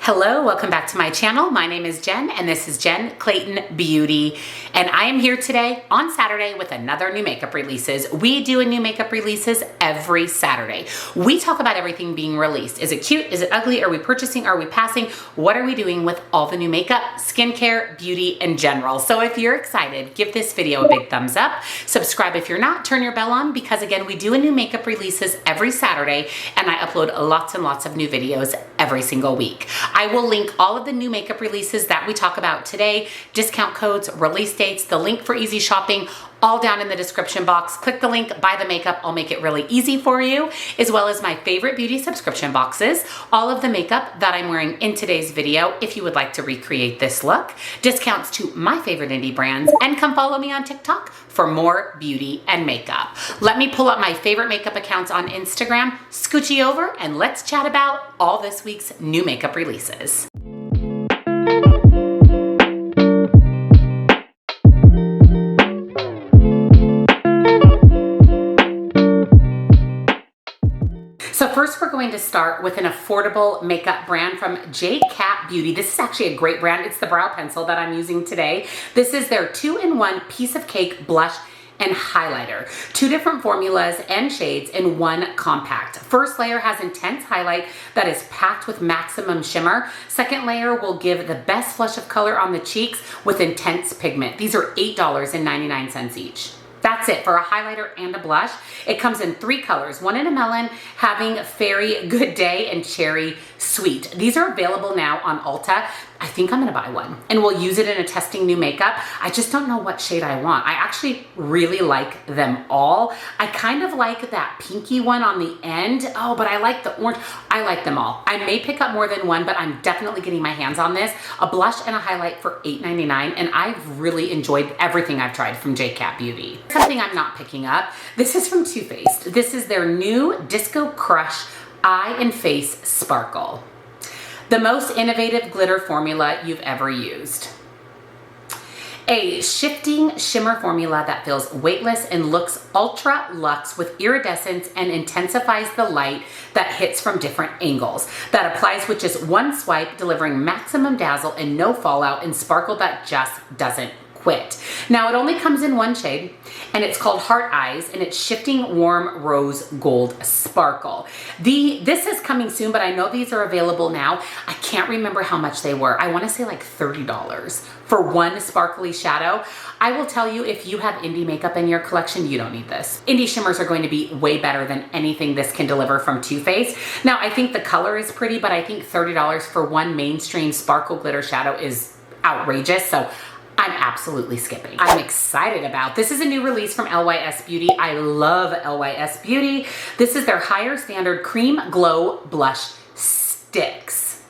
Hello, welcome back to my channel. My name is Jen and this is Jen Clayton Beauty. And I am here today on Saturday with another new makeup releases. We do a new makeup releases every Saturday. We talk about everything being released. Is it cute? Is it ugly? Are we purchasing? Are we passing? What are we doing with all the new makeup, skincare, beauty in general? So if you're excited, give this video a big thumbs up. Subscribe if you're not, turn your bell on because again, we do a new makeup releases every Saturday and I upload lots and lots of new videos every single week. I will link all of the new makeup releases that we talk about today, discount codes, release dates, the link for easy shopping, all down in the description box. Click the link, buy the makeup. I'll make it really easy for you, as well as my favorite beauty subscription boxes, all of the makeup that I'm wearing in today's video if you would like to recreate this look, discounts to my favorite indie brands, and come follow me on TikTok for more beauty and makeup. Let me pull up my favorite makeup accounts on Instagram, scooch you over, and let's chat about all this week's new makeup releases. So first we're going to start with an affordable makeup brand from Beauty. This is actually a great brand. It's the brow pencil that I'm using today. This is their 2-in-1 piece of cake blush and highlighter. 2 different formulas and shades in one compact. First layer has intense highlight that is packed with maximum shimmer. Second layer will give the best flush of color on the cheeks with intense pigment. These are $8.99 each. That's it for a highlighter and a blush. It comes in 3 colors, one in a melon, having fairy good day, and cherry sweet. These are available now on Ulta. I think I'm gonna buy one and we'll use it in a testing new makeup. I just don't know what shade I want. I actually really like them all. I kind of like that pinky one on the end. Oh, but I like the orange. I like them all. I may pick up more than one, but I'm definitely getting my hands on this. A blush and a highlight for $8.99, and I've really enjoyed everything I've tried from Beauty. Something I'm not picking up. This is from Too Faced. This is their new Disco Crush Eye and Face Sparkle. The most innovative glitter formula you've ever used. A shifting shimmer formula that feels weightless and looks ultra luxe with iridescence and intensifies the light that hits from different angles. That applies with just one swipe, delivering maximum dazzle and no fallout and sparkle that just doesn't quit. Now it only comes in one shade and it's called Heart Eyes and it's Shifting Warm Rose Gold Sparkle. This is coming soon, but I know these are available now. I can't remember how much they were. I want to say like $30 for one sparkly shadow. I will tell you, if you have indie makeup in your collection, you don't need this. Indie shimmers are going to be way better than anything this can deliver from Too Faced. Now I think the color is pretty, but I think $30 for one mainstream sparkle glitter shadow is outrageous. So I'm absolutely skipping. I'm excited about this. Is a new release from Lys Beauty. I love Lys Beauty. This is their Higher Standard Cream Glow Blush Sticks.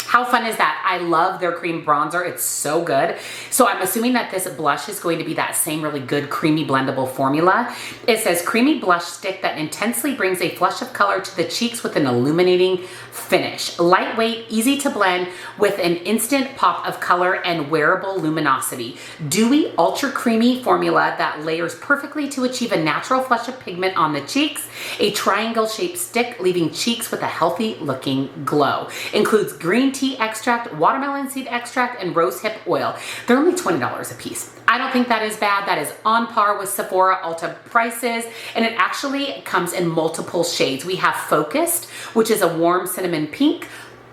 How fun is that? I love their cream bronzer. It's so good. So I'm assuming that this blush is going to be that same really good creamy blendable formula. It says creamy blush stick that intensely brings a flush of color to the cheeks with an illuminating finish. Lightweight, easy to blend with an instant pop of color and wearable luminosity. Dewy, ultra creamy formula that layers perfectly to achieve a natural flush of pigment on the cheeks. A triangle shaped stick leaving cheeks with a healthy looking glow. Includes green tea extract, watermelon seed extract, and rosehip oil. They're only $20 a piece. I don't think that is bad. That is on par with Sephora Ulta prices, and it actually comes in multiple shades. We have Focused, which is a warm cinnamon pink,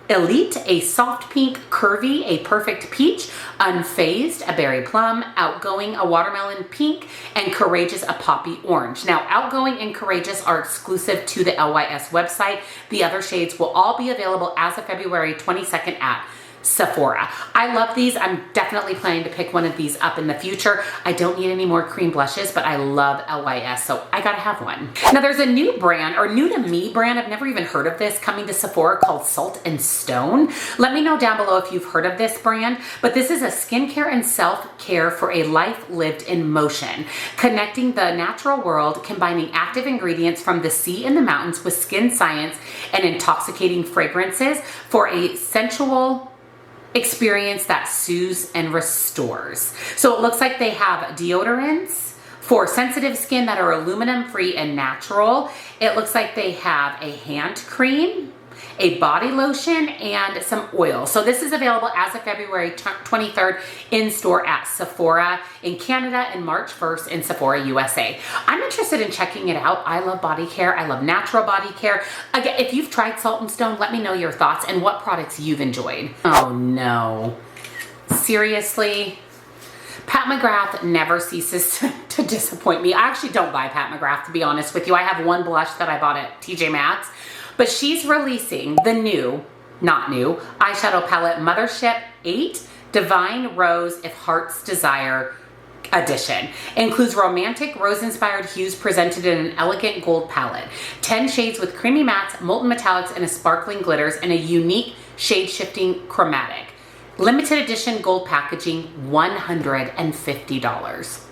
Elite, a soft pink, Curvy, a perfect peach, Unfazed, a berry plum, Outgoing, a watermelon pink, and Courageous, a poppy orange. Now, Outgoing and Courageous are exclusive to the Lys website. The other shades will all be available as of February 22nd at Sephora. I love these. I'm definitely planning to pick one of these up in the future. I don't need any more cream blushes, but I love Lys, so I gotta have one. Now there's a new brand, or new to me brand, I've never even heard of this, coming to Sephora called Salt and Stone. Let me know down below if you've heard of this brand, but this is a skincare and self-care for a life lived in motion, connecting the natural world, combining active ingredients from the sea and the mountains with skin science and intoxicating fragrances for a sensual experience that soothes and restores. So it looks like they have deodorants for sensitive skin that are aluminum free and natural. It looks like they have a hand cream a body lotion, and some oil. So this is available as of February 23rd in store at Sephora in Canada and March 1st in Sephora USA. I'm interested in checking it out. I love body care. I love natural body care. Again, if you've tried Salt and Stone, let me know your thoughts and what products you've enjoyed. Oh no. Seriously? Pat McGrath never ceases to disappoint me. I actually don't buy Pat McGrath, to be honest with you. I have one blush that I bought at TJ Maxx, but she's releasing the new, not new, eyeshadow palette Mothership 8 Divine Rose If Heart's Desire edition. Includes romantic rose-inspired hues presented in an elegant gold palette. 10 shades with creamy mattes, molten metallics, and a sparkling glitters, and a unique shade-shifting chromatic. Limited edition gold packaging, $150.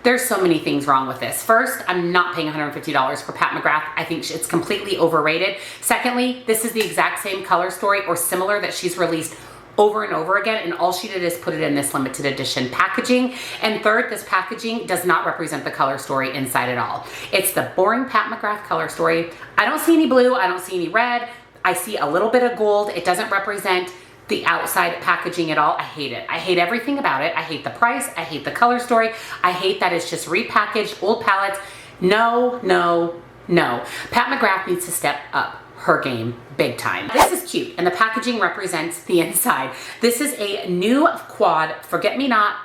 There's so many things wrong with this. First, I'm not paying $150 for Pat McGrath. I think it's completely overrated. Secondly, this is the exact same color story or similar that she's released over and over again, and all she did is put it in this limited edition packaging. And third, this packaging does not represent the color story inside at all. It's the boring Pat McGrath color story. I don't see any blue, I don't see any red. I see a little bit of gold. It doesn't represent the outside packaging at all. I hate it. I hate everything about it. I hate the price. I hate the color story. I hate that it's just repackaged old palettes. No, no, no. Pat McGrath needs to step up her game big time. This is cute, and the packaging represents the inside. This is a new quad Forget-Me-Not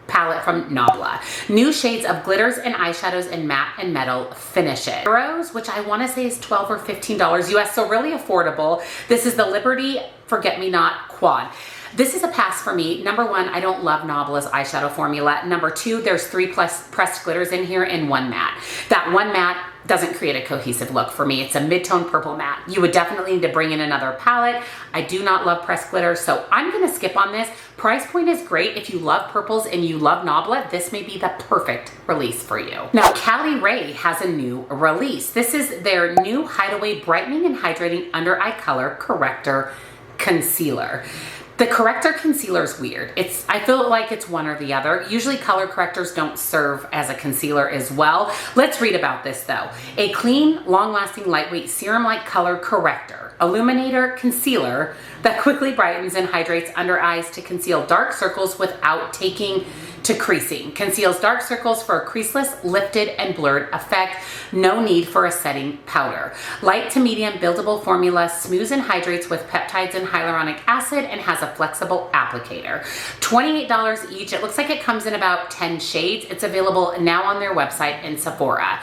palette from Nobla. New shades of glitters and eyeshadows in matte and metal finishes. Rose, which I want to say is $12 or $15 US, so really affordable. This is the Liberty Forget-Me-Not quad. This is a pass for me. Number one, I don't love Nobla's eyeshadow formula. Number two, there's 3 plus pressed glitters in here and 1 matte. That 1 matte doesn't create a cohesive look for me. It's a mid-tone purple matte. You would definitely need to bring in another palette. I do not love pressed glitter, so I'm gonna skip on this. Price point is great. If you love purples and you love Nobla, this may be the perfect release for you. Now, Cali Ray has a new release. This is their new Hideaway Brightening and Hydrating Under Eye Color Corrector Concealer. The corrector concealer is weird. I feel like it's one or the other. Usually color correctors don't serve as a concealer as well. Let's read about this though. A clean, long-lasting, lightweight serum-like color corrector, illuminator concealer that quickly brightens and hydrates under eyes to conceal dark circles without taking to creasing. Conceals dark circles for a creaseless, lifted, and blurred effect. No need for a setting powder. Light to medium buildable formula, smooths and hydrates with peptides and hyaluronic acid, and has a flexible applicator. $28 each. It looks like it comes in about 10 shades. It's available now on their website in Sephora.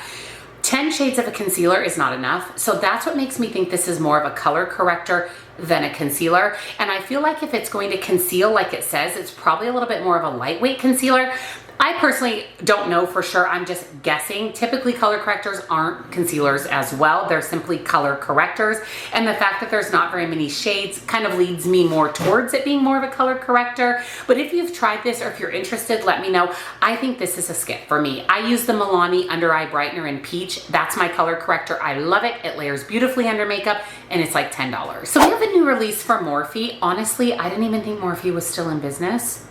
10 shades of a concealer is not enough, so that's what makes me think this is more of a color corrector than a concealer. And I feel like if it's going to conceal like it says, it's probably a little bit more of a lightweight concealer. I personally don't know for sure. I'm just guessing. Typically color correctors aren't concealers as well. They're simply color correctors. And the fact that there's not very many shades kind of leads me more towards it being more of a color corrector. But if you've tried this or if you're interested, let me know. I think this is a skip for me. I use the Milani Under Eye Brightener in Peach. That's my color corrector. I love it. It layers beautifully under makeup and it's like $10. So we have a new release for Morphe. Honestly, I didn't even think Morphe was still in business.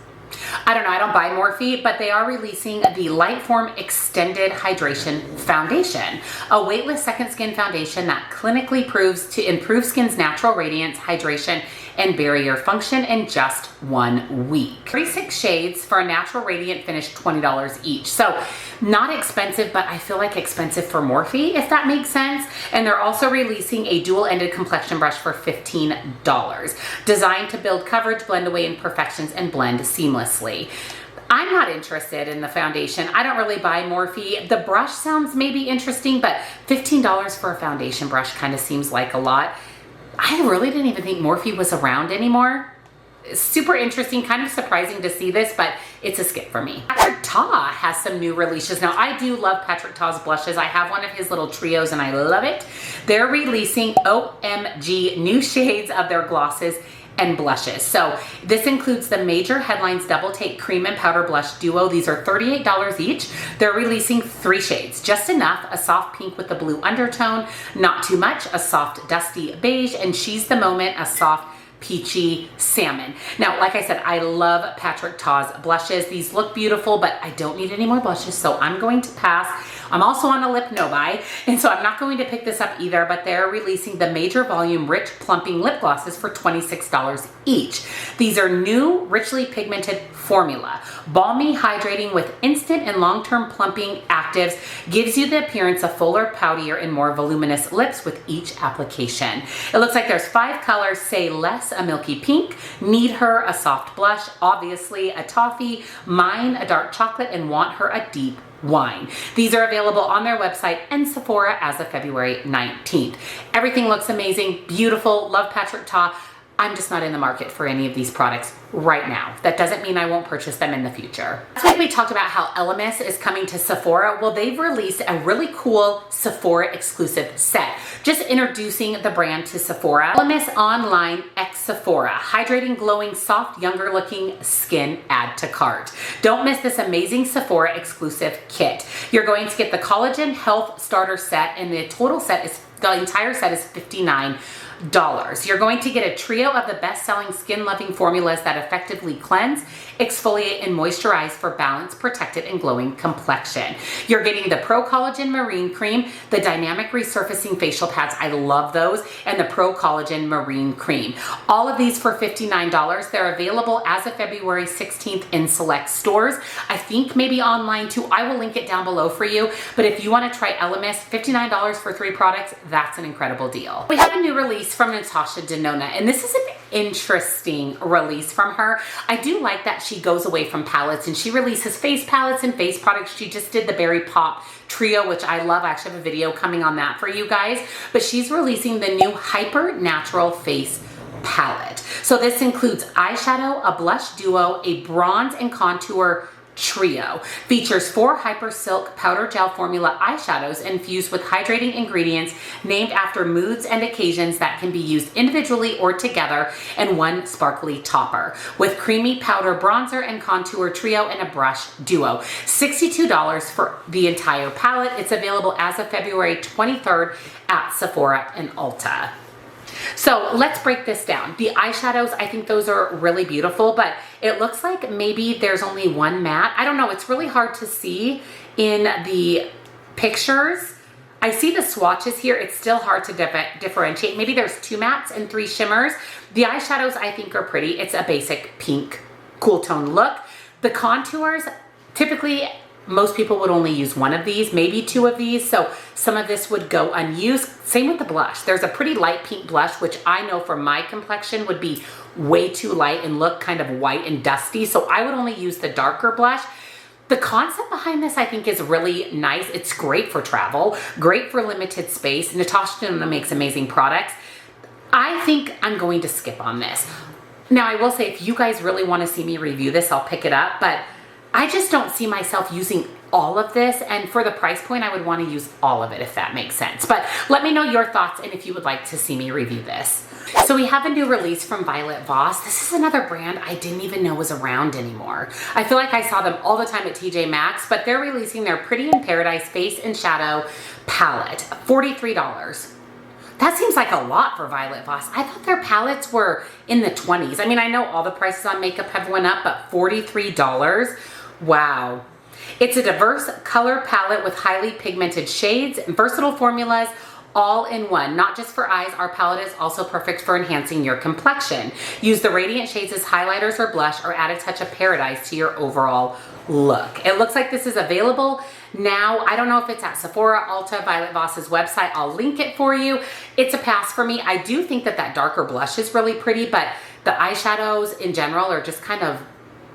I don't know, I don't buy Morphe, but they are releasing the Lightform Extended Hydration Foundation, a weightless second skin foundation that clinically proves to improve skin's natural radiance, hydration, and barrier function in just 1 week. 36 shades for a natural radiant finish, $20 each. So not expensive, but I feel like expensive for Morphe, if that makes sense. And they're also releasing a dual-ended complexion brush for $15. Designed to build coverage, blend away imperfections, and blend seamlessly. I'm not interested in the foundation. I don't really buy Morphe. The brush sounds maybe interesting, but $15 for a foundation brush kind of seems like a lot. I really didn't even think Morphe was around anymore. Super interesting, kind of surprising to see this, but it's a skip for me. Patrick Ta has some new releases. Now, I do love Patrick Ta's blushes. I have one of his little trios and I love it. They're releasing OMG new shades of their glosses and blushes. So this includes the Major Headlines Double Take Cream and Powder Blush Duo. These are $38 each. They're releasing 3 shades, just enough, a soft pink with a blue undertone, not too much, a soft dusty beige, and She's the Moment, a soft peachy salmon. Now, like I said, I love Patrick Ta's blushes. These look beautiful, but I don't need any more blushes, so I'm going to pass. I'm also on a lip no buy, and so I'm not going to pick this up either, but they're releasing the Major Volume Rich Plumping Lip Glosses for $26 each. These are new, richly pigmented formula. Balmy, hydrating with instant and long-term plumping actives, gives you the appearance of fuller, poutier, and more voluminous lips with each application. It looks like there's 5 colors. Say Less, a milky pink, Need Her, a soft blush, Obviously, a toffee, Mine, a dark chocolate, and Want Her, a deep wine. These are available on their website and Sephora as of February 19th. Everything looks amazing, beautiful, love Patrick Ta. I'm just not in the market for any of these products right now. That doesn't mean I won't purchase them in the future. Last week we talked about how Elemis is coming to Sephora. Well, they've released a really cool Sephora exclusive set, just introducing the brand to Sephora. Elemis Online X Sephora, hydrating, glowing, soft, younger looking skin, add to cart. Don't miss this amazing Sephora exclusive kit. You're going to get the Collagen Health Starter Set, and the total set is, the entire set is $59. You're going to get a trio of the best-selling skin-loving formulas that effectively cleanse, exfoliate, and moisturize for balanced, protected, and glowing complexion. You're getting the Pro Collagen Marine Cream, the Dynamic Resurfacing Facial Pads, I love those, and the Pro Collagen Marine Cream. All of these for $59. They're available as of February 16th in select stores. I think maybe online too. I will link it down below for you, but if you want to try Elemis, $59 for 3 products, that's an incredible deal. We have a new release from Natasha Denona, and this is an interesting release from her. I do like that she goes away from palettes and she releases face palettes and face products. She just did the Berry Pop Trio, which I love. I actually have a video coming on that for you guys, but she's releasing the new Hyper Natural Face palette. So this includes eyeshadow, a blush duo, a bronze and contour trio. Features 4 Hyper Silk Powder Gel Formula eyeshadows infused with hydrating ingredients named after moods and occasions that can be used individually or together, and 1 sparkly topper with creamy powder bronzer and contour trio and a brush duo. $62 for the entire palette. It's available as of February 23rd at Sephora and Ulta. So let's break this down. The eyeshadows, I think those are really beautiful, but it looks like maybe there's only 1 matte. I don't know. It's really hard to see in the pictures. I see the swatches here. It's still hard to differentiate. Maybe there's 2 mattes and 3 shimmers. The eyeshadows I think are pretty. It's a basic pink, cool tone look. The contours, typically most people would only use 1 of these, maybe 2 of these, so some of this would go unused. Same with the blush. There's a pretty light pink blush, which I know for my complexion would be way too light and look kind of white and dusty, so I would only use the darker blush. The concept behind this I think is really nice. It's great for travel, great for limited space. Natasha Denona makes amazing products. I think I'm going to skip on this. Now I will say, if you guys really want to see me review this, I'll pick it up, but I just don't see myself using all of this, and for the price point, I would want to use all of it, if that makes sense. But let me know your thoughts and if you would like to see me review this. So we have a new release from Voss. This is another brand I didn't even know was around anymore. I feel like I saw them all the time at TJ Maxx, but they're releasing their Pretty in Paradise Face and Shadow palette, $43. That seems like a lot for Voss. I thought their palettes were in the 20s. I mean, I know all the prices on makeup have went up, but $43? Wow. It's a diverse color palette with highly pigmented shades and versatile formulas all in one. Not just for eyes, our palette is also perfect for enhancing your complexion. Use the radiant shades as highlighters or blush, or add a touch of paradise to your overall look. It looks like this is available now. I don't know if it's at Sephora, Ulta, Voss's website. I'll link it for you. It's a pass for me. I do think that that darker blush is really pretty, but the eyeshadows in general are just kind of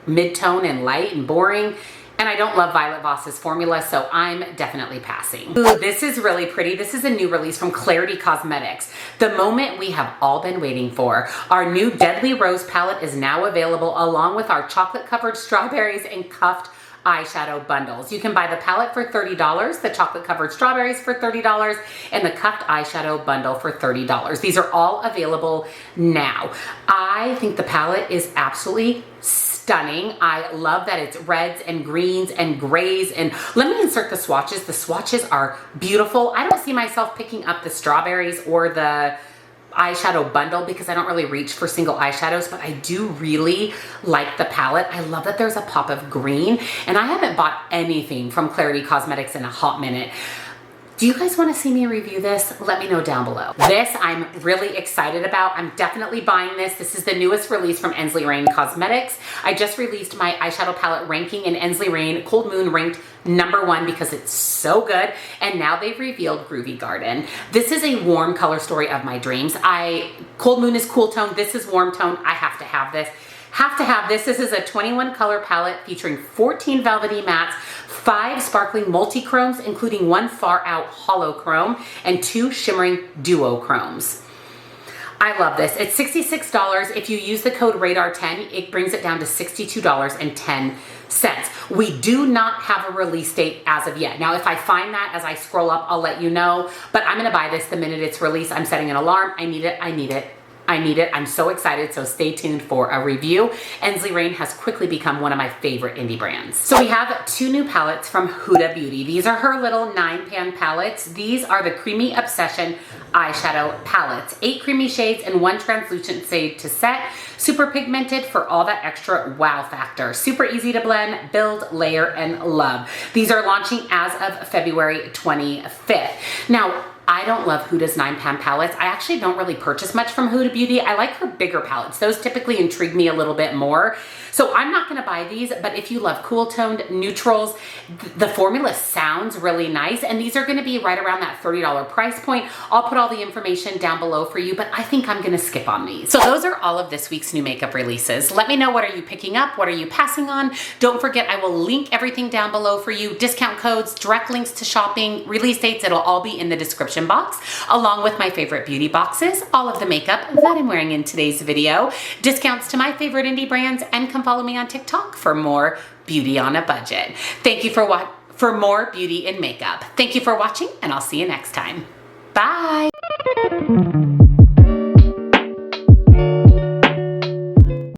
mid-tone and light and boring, and I don't love Voss's formula, so I'm definitely passing. Ooh, this is really pretty. This is a new release from Clarity Cosmetics. The moment we have all been waiting for. Our new Deadly Rose palette is now available, along with our chocolate-covered strawberries and cuffed eyeshadow bundles. You can buy the palette for $30, the chocolate-covered strawberries for $30, and the cuffed eyeshadow bundle for $30. These are all available now. I think the palette is absolutely stunning. I love that it's reds and greens and grays, and let me insert the swatches. The swatches are beautiful. I don't see myself picking up the strawberries or the eyeshadow bundle because I don't really reach for single eyeshadows, but I do really like the palette. I love that there's a pop of green, and I haven't bought anything from Clarity Cosmetics in a hot minute. Do you guys want to see me review this? Let me know down below. This I'm really excited about. I'm definitely buying this. This is the newest release from Ensley Rain Cosmetics. I just released my eyeshadow palette ranking, and Ensley Rain Cold Moon ranked #1 because it's so good. And now they've revealed Groovy Garden. This is a warm color story of my dreams. Cold Moon is cool tone. This is warm tone. I have to have this. This is a 21 color palette featuring 14 velvety mattes, 5 sparkling multi-chromes, including 1 far out hollow chrome and 2 shimmering duochromes. I love this. It's $66. If you use the code RADAR10, it brings it down to $62.10. We do not have a release date as of yet. Now, if I find that as I scroll up, I'll let you know, but I'm gonna buy this the minute it's released. I'm setting an alarm. I need it. I'm so excited, so stay tuned for a review. Ensley Rain has quickly become one of my favorite indie brands. So we have 2 new palettes from Huda Beauty. These are her little 9-pan palettes. These are the Creamy Obsession eyeshadow palettes. 8 creamy shades and 1 translucent shade to set. Super pigmented for all that extra wow factor. Super easy to blend, build, layer, and love. These are launching as of February 25th. Now, I don't love Huda's 9-pan palettes. I actually don't really purchase much from Huda Beauty. I like her bigger palettes. Those typically intrigue me a little bit more. So I'm not gonna buy these, but if you love cool toned neutrals, the formula sounds really nice, and these are gonna be right around that $30 price point. I'll put all the information down below for you, but I think I'm gonna skip on these. So those are all of this week's new makeup releases. Let me know, what are you picking up? What are you passing on? Don't forget, I will link everything down below for you. Discount codes, direct links to shopping, release dates, it'll all be in the description box, along with my favorite beauty boxes, all of the makeup that I'm wearing in today's video, discounts to my favorite indie brands, and come follow me on TikTok for more beauty on a budget. Thank you for more beauty and makeup. Thank you for watching, and I'll see you next time. Bye.